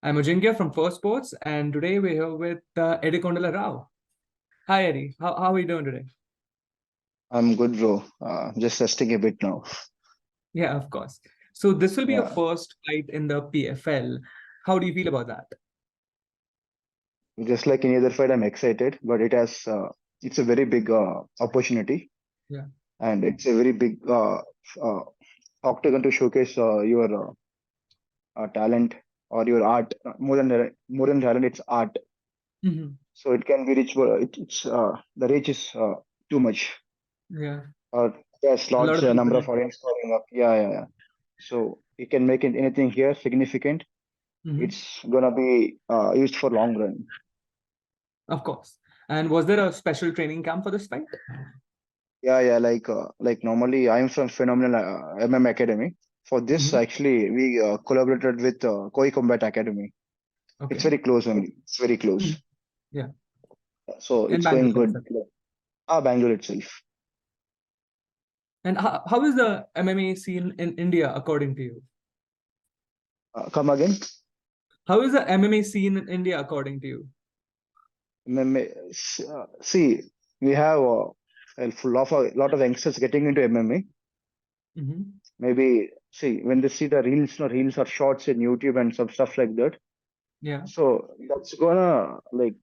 I'm Ajinkya from FirstSportz, and today we're here with Edukondal Rao. Hi, Eddie. How are you doing today? I'm good, bro. Just resting a bit now. Yeah, of course. So this will be your Yeah, first fight in the PFL. How do you feel about that? just like any other fight, I'm excited, but it's a very big opportunity, Yeah. and it's a very big uh, octagon to showcase your talent or your art. More than talent, it's art. Hmm. So it can be reach, but it's the reach is too much. Yeah. There's A lot lots of people. number of audience calling up. Yeah. So you can make it anything here significant. Hmm. It's gonna be used for long run. Of course. And was there a special training camp for this fight? Yeah. Like normally, I'm from Phenomenal MM Academy. For this, Hmm. actually, we collaborated with Koi Combat Academy. It's Okay. very close only. It's very Mhm. close. Yeah. So In it's going Bangalore good. itself. Bangalore itself. And how is the MMA scene in India according to you? Come again. How is the MMA scene in India according to you? MMA. See, we have a lot of youngsters getting into MMA. Hmm. Maybe see when they see the reels, no reels or shorts in YouTube and some stuff like that. Yeah. So that's gonna like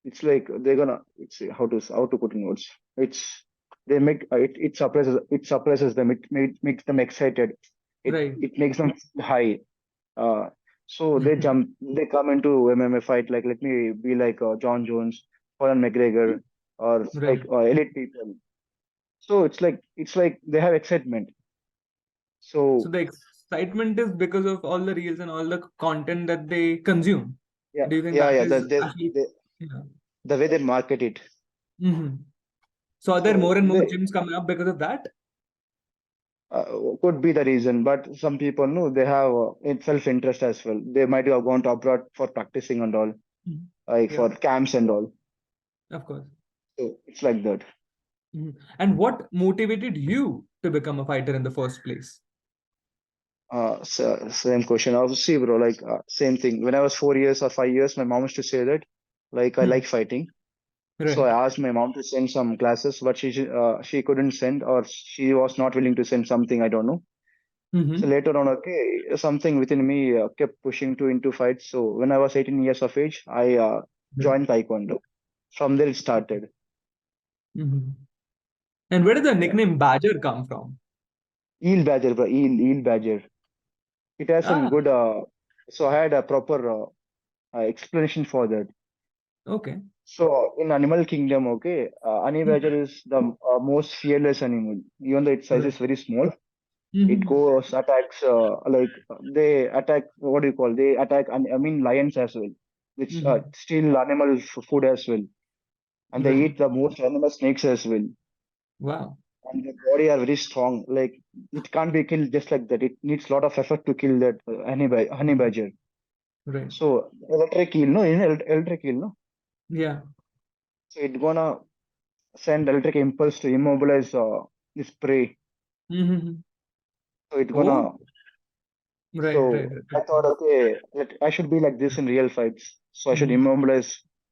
it's like they're gonna it's how to put in words. It's they make it suppresses them. It makes them excited. It Right. it makes them high. Uh, so they come into MMA fight like let me be like John Jones, Conor McGregor, or like Right. elite people. So it's like they have excitement. So So the excitement is because of all the reels and all the content that they consume. yeah, Do you think yeah, that yeah. is actually? The, Yeah. the way they market it. Hmm. So are there more So and more they gyms coming up because of that? could be the reason, but some people know they have self-interest as well. They might have gone to abroad for practicing and all, Mhm. like Yeah, for camps and all. of course. So it's like that. Mhm. And what motivated you to become a fighter in the first place? Same question. Also, see, bro, like same thing. When I was 4 years or 5 years, my mom used to say that, like, I Mhm. like fighting. So Right. I asked my mom to send some classes, but she couldn't send, or she was not willing to send something. I don't know. So Hmm. later on, okay, something within me kept pushing to into fights. So when I was 18 years of age, I Right. joined Taekwondo. From there it started. Hmm. And where did the Yeah. nickname Badger come from? Eel badger, bro. Eel badger. It has some Ah, good. So I had a proper explanation for that. okay. So in animal kingdom, okay, honey Mhm. badger is the most fearless animal. Even though its size is Right. very small, it Hmm. goes attacks they attack. What do you call? They attack. I mean lions as well, which Hmm. steal animal food as well, and they Right. eat the most venomous snakes as well. Wow. And their body are very strong. Like it can't be killed just like that. It needs a lot of effort to kill that honey Mhm. badger. Right. So electric eel, no, electric eel, no. Yeah. So it gonna send electric impulse to immobilize this prey. Hmm. So it Oh, gonna. right, right, So right. I thought, okay, I should be like this in real fights. So I should Mhm. immobilize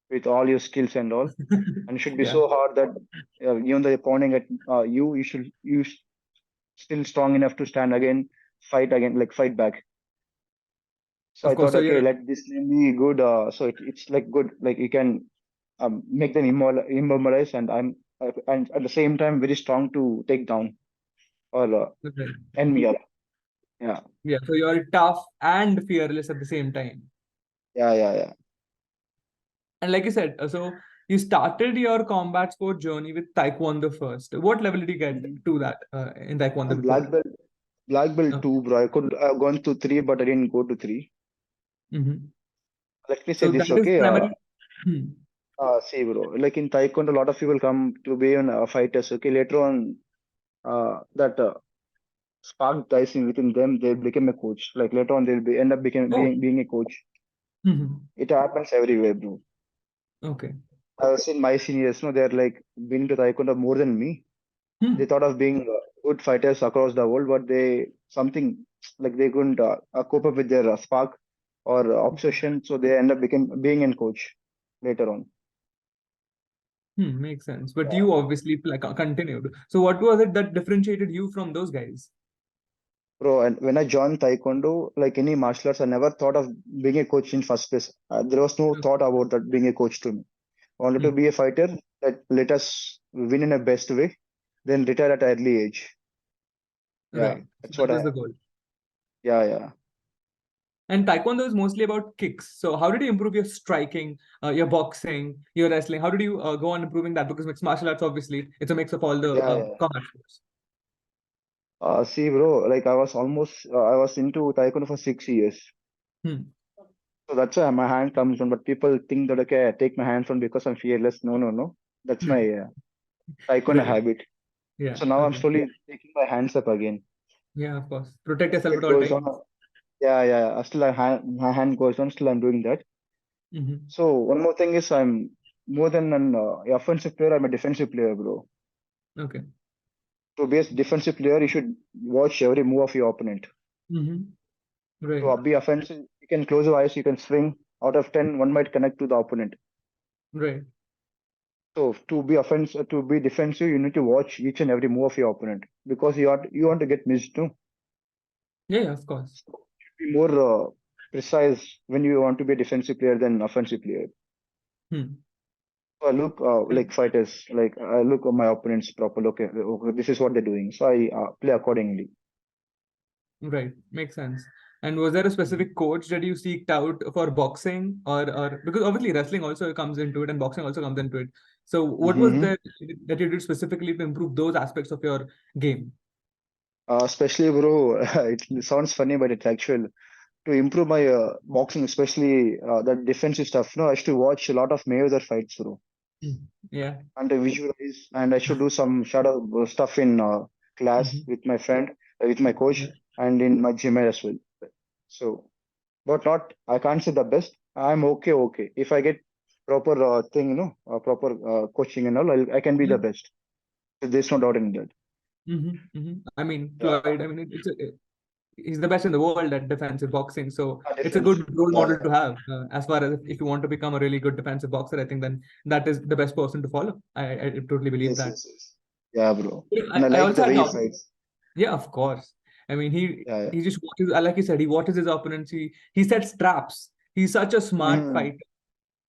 with all your skills and all, and it should be Yeah, so hard that even though you're pounding at you still strong enough to stand again, fight again, like fight back. So of I course. thought, So okay, you're let this name be good. So it's like good, like you can make them immobilize, and at the same time very strong to take down or right. end me up. Yeah, Yeah, so you're tough and fearless at the same time. yeah. And like you said, so you started your combat sport journey with Taekwondo first. What level did you get Mhm. to that in Taekwondo And before? black belt Oh. two, bro. I could have gone to three, but I didn't go to three. Hmm. Let me say So that this, is okay? primarily. Hmm. See, bro. Like in Taekwondo, a lot of people come to be on fighters. Okay, later on, that spark dies in within them. They become a coach. Like later on, they'll end up becoming Oh. being a coach. Hmm. It happens everywhere, bro. Okay. I've seen my seniors, no, they're like been to Taekwondo more than me. They Hmm. thought of being good fighters across the world, but they something like they couldn't cope up with their spark. or obsession, so they end up being in coach later on. Makes sense. But Yeah. you obviously continued. So what was it that differentiated you from those guys? Bro, and when I joined Taekwondo, like any martial arts, I never thought of being a coach in first place. There was no Okay. thought about that being a coach to me. I wanted to Hmm. be a fighter that let us win in a best way, then retire at an early age. Yeah, Right. So that's that what was I. the goal. Yeah, yeah. And Taekwondo is mostly about kicks. So how did you improve your striking, your boxing, your wrestling? How did you go on improving that? Because mixed martial arts, obviously, it's a mix of all the Yeah, yeah. combat sports. See, bro, like I was into Taekwondo for 6 years. Hmm. So that's why my hand comes on. But people think that, okay, I take my hands on because I'm fearless. No, no, no. That's my Taekwondo Right. habit. Yeah. So now I'm Okay. slowly taking my hands up again. Yeah, of course. Protect As yourself it at all goes on, times. yeah, yeah. Still, my hand goes on. Still, I'm doing that. Hmm. So one more thing is, I'm more than an offensive player. I'm a defensive player, bro. Okay. To be a defensive player, you should watch every move of your opponent. Hmm. Right. To be offensive, you can close your eyes. You can swing. Out of 10, one might connect to the opponent. Right. So to be defensive, you need to watch each and every move of your opponent because you want to get missed too. Yeah, yeah, of course. Be more precise when you want to be a defensive player than offensive player. Hmm. So I look like fighters, like I look at my opponents properly. Okay, okay, this is what they're doing. So I play accordingly. Right, makes sense. And was there a specific coach that you seeked out for boxing, or because obviously wrestling also comes into it and boxing also comes into it. So what was Mm-hmm. there that you did specifically to improve those aspects of your game? Especially, bro, it sounds funny, but it's actual. To improve my boxing, especially that defensive stuff. No, I used to watch a lot of Mayweather fights, bro, Mm. Yeah. and I visualize, and I should do some shadow stuff in class Mhm. with my friend, with my coach, Yeah. and in my gym as well. So, but not, I can't say the best. I'm okay, okay. If I get proper proper coaching and all, I can be Yeah. the best. So there's no doubt in that. I mean, Yeah, Floyd, I mean, he's the best in the world at defensive boxing. So it's a defense. good role Yeah, model to have. As far as if you want to become a really good defensive boxer, I think then that is the best person to follow. I totally believe yes, that. yes, yes. Yeah, bro. Yeah, And I I like also the had way the he opportunity. fights. Yeah, of course. I mean, Yeah, yeah. he just watches, like you said, he watches his opponents. He sets traps. He's such a smart Mm-hmm. fighter,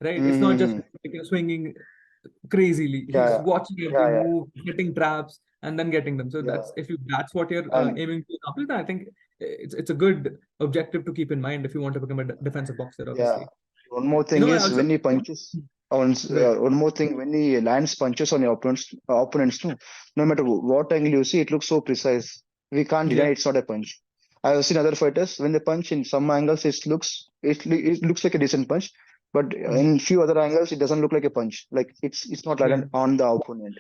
right? It's not just Mm-hmm. like swinging crazily. Yeah, He's yeah, watching every yeah, yeah, move, getting traps, and then getting them. So yeah. that's what you're And aiming to accomplish, then I think it's a good objective to keep in mind if you want to become a defensive boxer, yeah, obviously. one more You thing know, I is also when he punches right. one more thing when he lands punches on your opponents too, no matter what angle you see, it looks so precise. We can't deny Yeah. it's not a punch. I've seen other fighters when they punch in some angles, it looks like a decent punch, but Mhm. in few other angles, it doesn't look like a punch. Like it's not Yeah. landed on the opponent.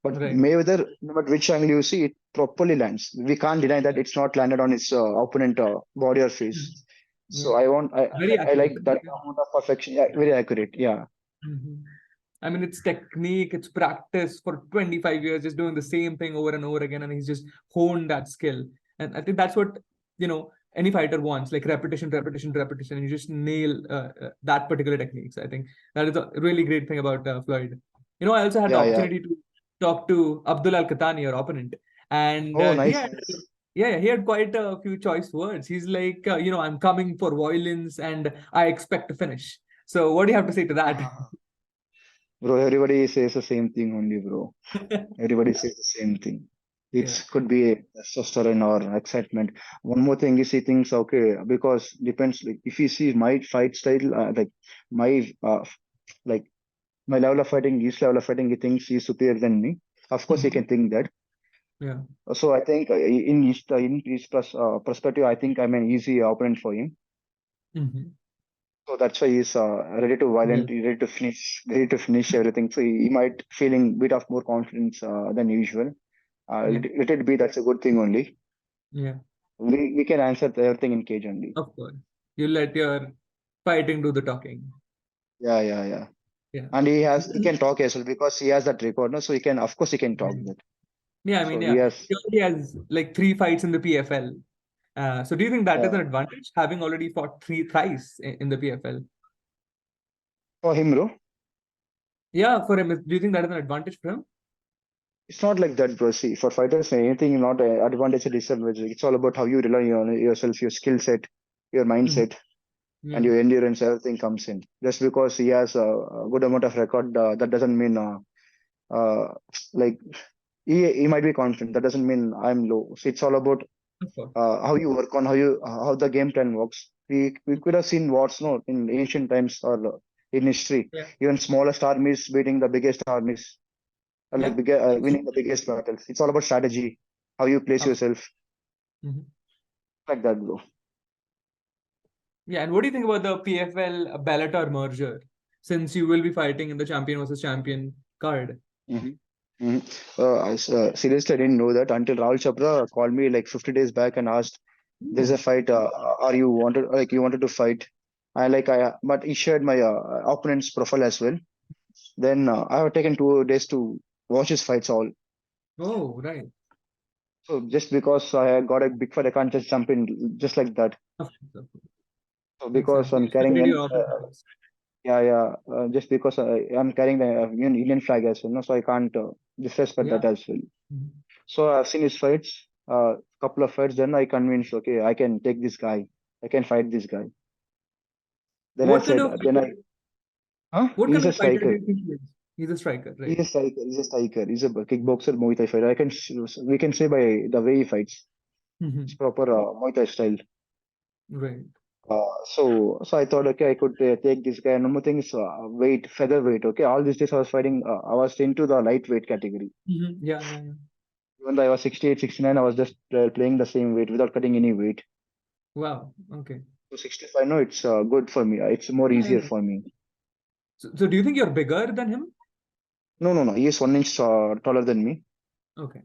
But Right. Mayweather, no matter which angle you see, it properly lands. We can't deny that Yeah. it's not landed on his opponent body or face. So Yeah. Very I like accurate. that amount of perfection. Yeah, very accurate. Yeah, Mhm. I mean, it's technique, it's practice for 25 years, just doing the same thing over and over again, and he's just honed that skill. And I think that's what, any fighter wants, like repetition, repetition, repetition, and you just nail that particular technique. So I think that is a really great thing about Floyd. I also had the yeah, yeah. opportunity to talk to Abdullah Al-Qahtani, your opponent, and Oh, he nice, had, nice. yeah, he had quite a few choice words. He's like, I'm coming for violence and I expect to finish. So what do you have to say to that? Bro, everybody says the same thing only, bro. Everybody says the same thing. Yeah. It could be testosterone or excitement. One more thing is he thinks okay because depends. Like if you see my fight style, my like my level of fighting, his level of fighting, he thinks he's superior than me. Of course, he Mhm. can think that. Yeah. So I think in his perspective, I think I'm an easy opponent for him. Hmm. So that's why he's Yeah. ready to finish everything. So he might feeling bit of more confidence than usual. Yeah. Let it be. That's a good thing only. Yeah. We can answer everything in cage only. Of course. You let your fighting do the talking. Yeah, yeah, yeah. Yeah. And he can talk as well because he has that record. No? So he can of course he can talk Right. that. Yeah. I So mean, he yeah. has He already has like 3 fights in the PFL. So do you think that is Yeah. an advantage, having already fought thrice in the PFL? For him, bro, Yeah, for him, do you think that is an advantage for him? it's not like that, bro. See, for fighters, anything not a advantage or disadvantage. It's all about how you rely on yourself, your skill set, your Mhm. mindset, and Yeah, your endurance. Everything comes in. Just because he has a good amount of record, that doesn't mean uh, like he might be confident. That doesn't mean I'm low. So it's all about of course. how you work on how the game plan works. We could have seen wars no in ancient times or in history. Yeah, Even smallest armies beating the biggest armies, or like yeah. winning the biggest battles. It's all about strategy, how you place Of, yourself, mhm. like that, bro. Yeah, and what do you think about the PFL Bellator merger? Since you will be fighting in the champion versus champion card. Hmm. Hmm. Seriously, I didn't know that until Rahul Chopra called me like 50 days back and asked, "There's a Oh, fight. Are you wanted like you wanted to fight?" But he shared my opponent's profile as well. Then I have taken 2 days to watch his fights all. oh, right. So just because I got a big fight, I can't just jump in just like that. Of course, of course. So Makes because sense. You I'm carrying studied an your opponent first. yeah, just because I'm carrying the Indian flag as well, no, so I can't disrespect Yeah. that as well. Mhm. So I've seen his fights, couple of fights. Then I convinced, okay, I can take this guy, I can fight this guy. Then I What kind said, of huh? what kind He's a of fighter do striker. you think he is? He's a striker, He's right? a striker. He's a striker. He's a kickboxer, Muay Thai fighter. We can say by the way he fights. It's Mhm. proper Muay Thai style. Right. So I thought, okay, I could take this guy. And one more thing is weight, featherweight. Okay, all these days I was fighting. I was into the lightweight category. Mhm. Yeah, yeah, yeah. Even though I was 68, 69, I was just playing the same weight without cutting any weight. Wow. Okay. So 65, no, it's good for me. It's more Yeah, easier yeah. for me. So do you think you're bigger than him? No, no, no. He is 1 inch taller than me. Okay.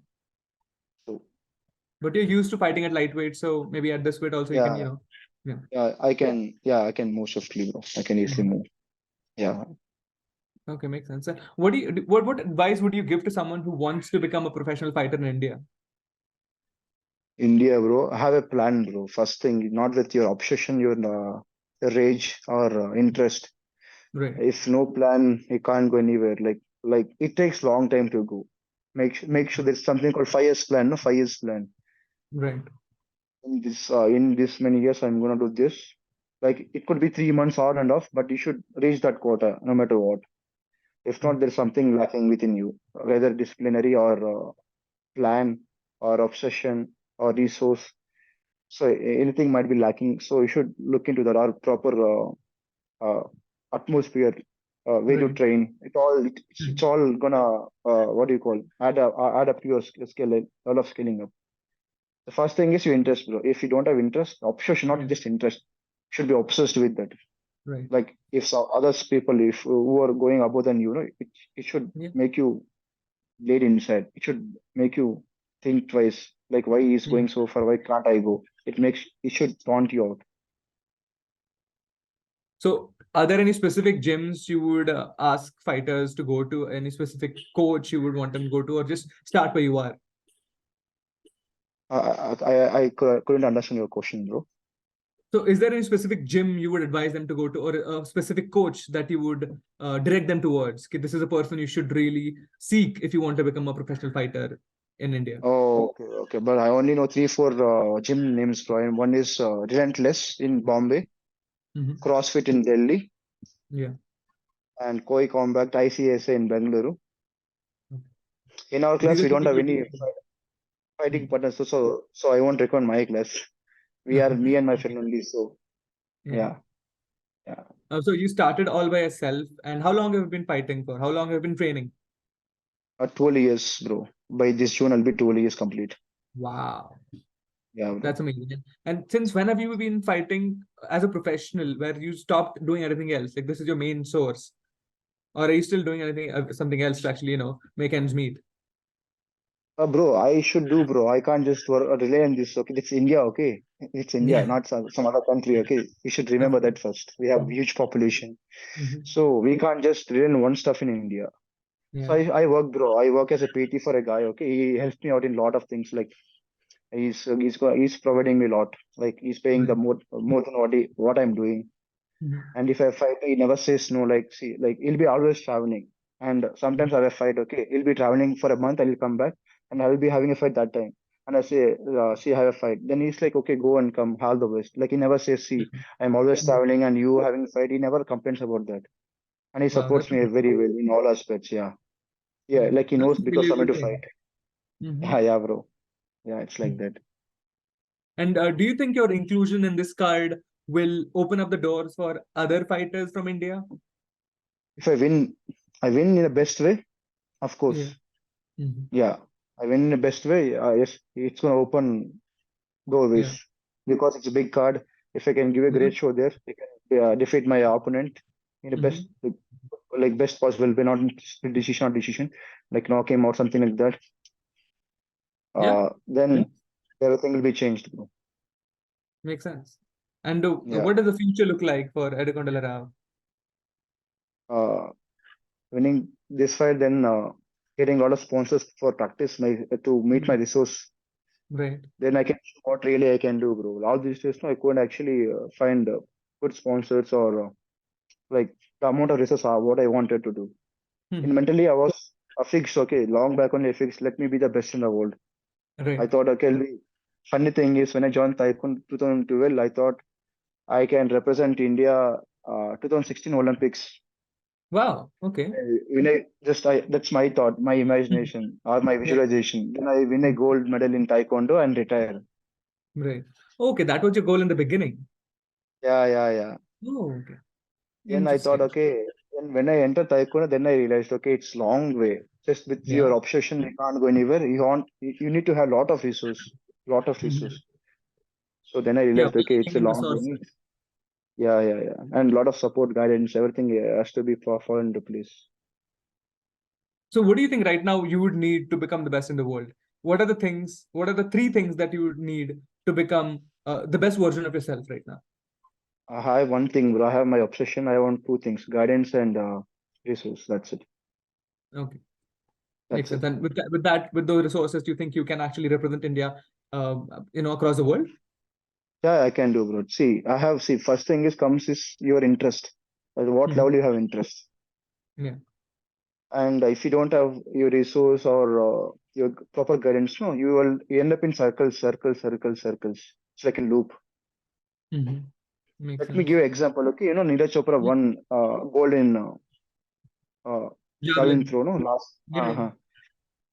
So But you're used to fighting at lightweight, so maybe at this weight also you can, yeah, yeah. I can move swiftly, bro. I can easily Mhm. move. Yeah. Okay, makes sense. What do you what advice would you give to someone who wants to become a professional fighter in India? India, bro. Have a plan, bro. First thing, not with your obsession, your rage or interest. Right. If no plan, you can't go anywhere. Like it takes long time to go. Make sure there's something called 5 years plan. No, 5 years plan. Right. In this many years, I'm gonna do this. Like it could be 3 months on and off, but you should reach that quota no matter what. If not, there's something lacking within you, whether disciplinary or plan or obsession or resource. So anything might be lacking. So you should look into that or proper uh, atmosphere, way to Right. train. It's Mhm. all gonna what do you call add up to your skill, level of skilling up. The first thing is your interest, bro. If you don't have interest, obsession, not Yeah. just interest, should be obsessed with that. Right. Like if others people if who are going above than you, know, it should Yeah. make you bleed inside. It should make you think twice. Like why he's Yeah. going so far? Why can't I go? It should taunt you out. So, are there any specific gyms you would ask fighters to go to? Any specific coach you would want them to go to, or just start where you are? I couldn't understand your question, bro. So, is there any specific gym you would advise them to go to, or a specific coach that you would direct them towards? Okay, this is a person you should really seek if you want to become a professional fighter in India. Oh, okay, okay. But I only know three, four gym names, bro. And one is Relentless in Bombay, Hmm. CrossFit in Delhi, Yeah. and Koi Combat ICSA in Bengaluru. Okay. In our These class, are we the don't people have you any recommend. fighting Mhm. partners, so I won't recommend my class. We are me and my friend only. So Yeah. yeah, yeah. So you started all by yourself, and how long have you been fighting for? How long have you been training? 12 years, bro. By this June, I'll be 12 years complete. Wow. Yeah, bro. That's amazing. And since when have you been fighting as a professional, where you stopped doing anything else? Like this is your main source, or are you still doing anything, something else to actually, make ends meet? Bro, I should do, bro. I can't just rely on this. Okay, it's India. Okay, it's India, Yeah, not some other country. Okay, you should of remember course. that first. We have huge population, Mhm. so we can't just rely on one stuff in India. So Yeah. I work, bro. I work as a PT for a guy. Okay, he helps me out in a lot of things like He's providing me a lot. Like he's paying the Right. more than what I'm doing. Mhm. And if I fight, he never says no. Like see, like he'll be always traveling. And sometimes I will fight. Okay, he'll be traveling for a month. I will come back, and I will be having a fight that time. And I say, see, I have a fight. Then he's like, okay, go and come, all the best. Like he never says, see, Mhm. I'm always traveling, and you having a fight. He never complains about that, and he Wow, supports that's me very well in all aspects. Yeah, yeah. yeah, Like he that's knows a because I'm valuable going to fight. thing. Hmm. Yeah, yeah, bro. Yeah, it's like that. And do you think your inclusion in this card will open up the doors for other fighters from India? If I win in the best way, of Yeah. course. Hmm. Yeah, I win in the best way. Yes, it's gonna open Yeah. doorways because it's a big card. If I can give a Yeah. great show there, I can defeat my opponent in the best, Hmm. like best possible way, not in split decision or decision, like knock him or something like that. Yeah. Then everything will be changed, bro. Makes sense. And Yeah. what does the future look like for Edukondal Rao? Uh, Winning this fight, then getting a lot of sponsors for practice, to meet my Mhm. resource. Right. Then I can see what really I can do, bro. All these days, no, I couldn't actually find good sponsors or like the amount of resources are what I wanted to do. And Mhm. mentally, I was fixed. Okay, long back only I fixed. Let me be the best in the world. I Right. thought, okay, funny thing is when I joined Taekwondo 2012, I thought I can represent India 2016 Olympics. Wow. Okay. When I that's my thought, my Mhm. imagination or my Yeah. visualization. Then I win a Mhm. gold medal in Taekwondo and retire. Right. Okay, that was your goal in the beginning. Yeah, yeah, yeah. Oh, okay. Then I thought, Interesting. okay. Then when I entered Taekwondo, then I realized, okay, it's long way. Just with Yeah. your obsession, you can't go anywhere. You need to have lot of resources, lot of Mhm. resources. So then I Yeah, realized, okay, it's a planning and long resources. journey. Yeah, yeah, yeah. And a lot of support, guidance, everything has to be fall into place. So, what do you think right now you would need to become the best in the world? What are the things? What are the three things that you would need to become the best version of yourself right now? I have one thing, bro. I have my obsession. I want two things, guidance and resource. That's it. Okay, makes That's sense. it. And with those resources, do you think you can actually represent India, across the world? Yeah, I can do, bro. See, first thing comes is your interest. At what Mhm. level you have interest. Yeah. And if you don't have your resource or your proper guidance, no, you end up in circles. It's like a loop. Hmm. Makes Let me give sense. you an example. Okay, Neeraj Chopra Yeah. won gold in uh, javelin Javelin. throw. No, last. Yeah.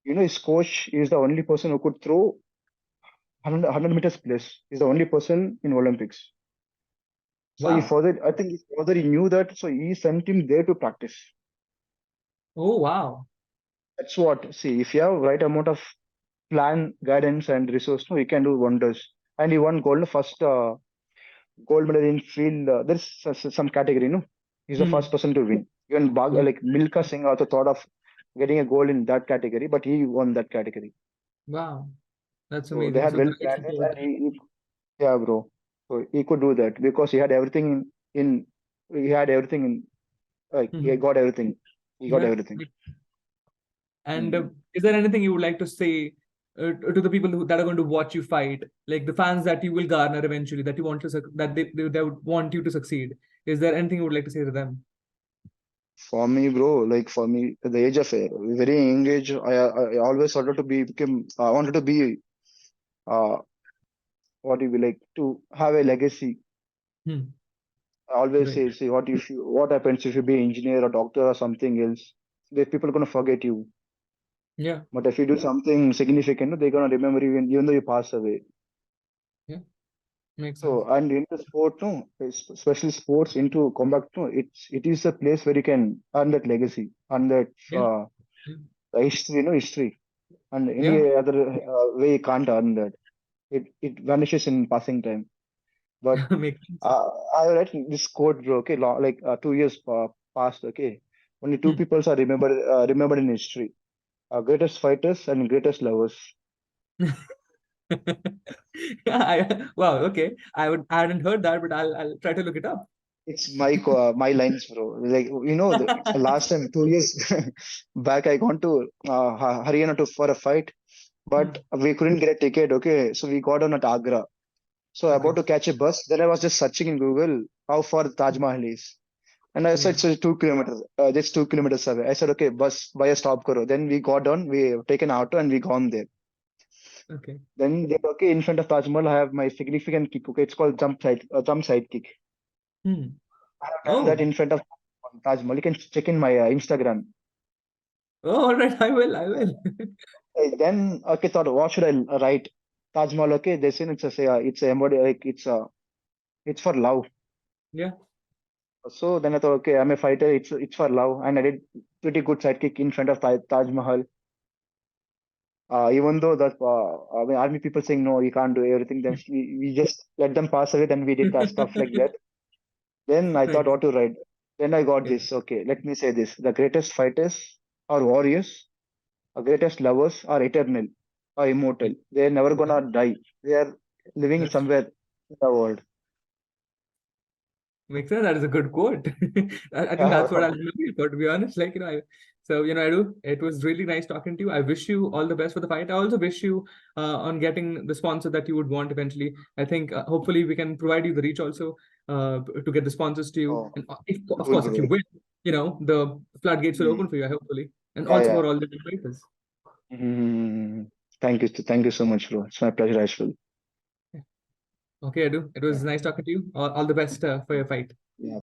Yeah. His coach is the only person who could throw 100 meters plus. He's the only person in Olympics. So Wow. I think he knew that, so he sent him there to practice. Oh, wow. That's what. See, if you have right amount of plan, guidance, and resource, no, you can do wonders. And he won gold, first gold medal in field. There's some category, no. He's the first Mhm. person to win. Even Yeah. Like Milka Singh also thought of getting a gold in that category, but he won that category. Wow. That's So they amazing. had So well great planned it, support. and yeah, bro. So he could do that because he had everything he had everything in, like he Mhm. got everything. He got Yeah. everything. And Mm. is there anything you would like to say to the people that are going to watch you fight, like the fans that you will garner eventually, that you want to they would want you to succeed? Is there anything you would like to say to them? For me, bro, like for me, at the age of a very young age, I always wanted to become. I wanted to be uh what do you like to have a legacy. Hmm. I always Right. say what happens if you be engineer or doctor or something else? The people are gonna forget you. Yeah. But if you do something significant, they're gonna remember you even though you pass away. Yeah. Makes sense. So and into sport, no, especially sports into combat, no, it is a place where you can earn that legacy, earn that Yeah. Yeah. history, history, and any Yeah. other way you can't earn that. It vanishes in passing time. But Makes sense. I read this quote, bro. Okay, like 2 years past. Okay, only two Hmm. people are remembered in history: greatest fighters and greatest lovers. Yeah, wow, okay. I hadn't heard that, but I'll try to look it up. It's my lines, bro. Like the last time 2 years back, I gone to Haryana for a fight. but we couldn't get a ticket. Okay, so we got on at Agra. So Okay. about to catch a bus, then I was just searching in Google how far Taj Mahal is. And I said, Yeah. so 2 kilometers, just 2 kilometers away. I said, okay, bus, buy a stop karo. Then we got on, we taken auto and we gone there. Okay. Then they okay, in front of Taj Mahal, I have my significant kick. Okay, it's called jump side kick. Hmm. I have done that Oh. in front of Taj Mahal. You can check in my Instagram. Oh, all right. I will. I will. Then okay, thought what should I write? Taj Mahal. Okay, they said it's a embody like it's for love. Yeah. So then I thought, okay, I'm a fighter. It's for love, and I did pretty good sidekick in front of Taj Mahal. Even though that I mean, army people saying no, you can't do everything. Then we just let them pass away. Then we did that stuff like that. Then I thought Nice. what to write. Then I got Yeah. this. Okay, let me say this: the greatest fighters are warriors. The greatest lovers are eternal or immortal. Yeah. They're never Yeah. gonna die. They are living That's somewhere in the world. Makes sense. That is a good quote. I think Yeah, that's what I'll remember for, to be honest. Like, so, Edu, it was really nice talking to you. I wish you all the best for the fight. I also wish you on getting the sponsor that you would want eventually. I think hopefully we can provide you the reach also to get the sponsors to you. oh, And if, of cool, course, if you bro. win, the floodgates will Mm. open for you, hopefully. And Yeah, also yeah. for all the fighters. Mm. Thank you so much, bro. It's my pleasure, Ashwin. Okay, Edu, it was Yeah, nice talking to you. All the best for your fight. yeah.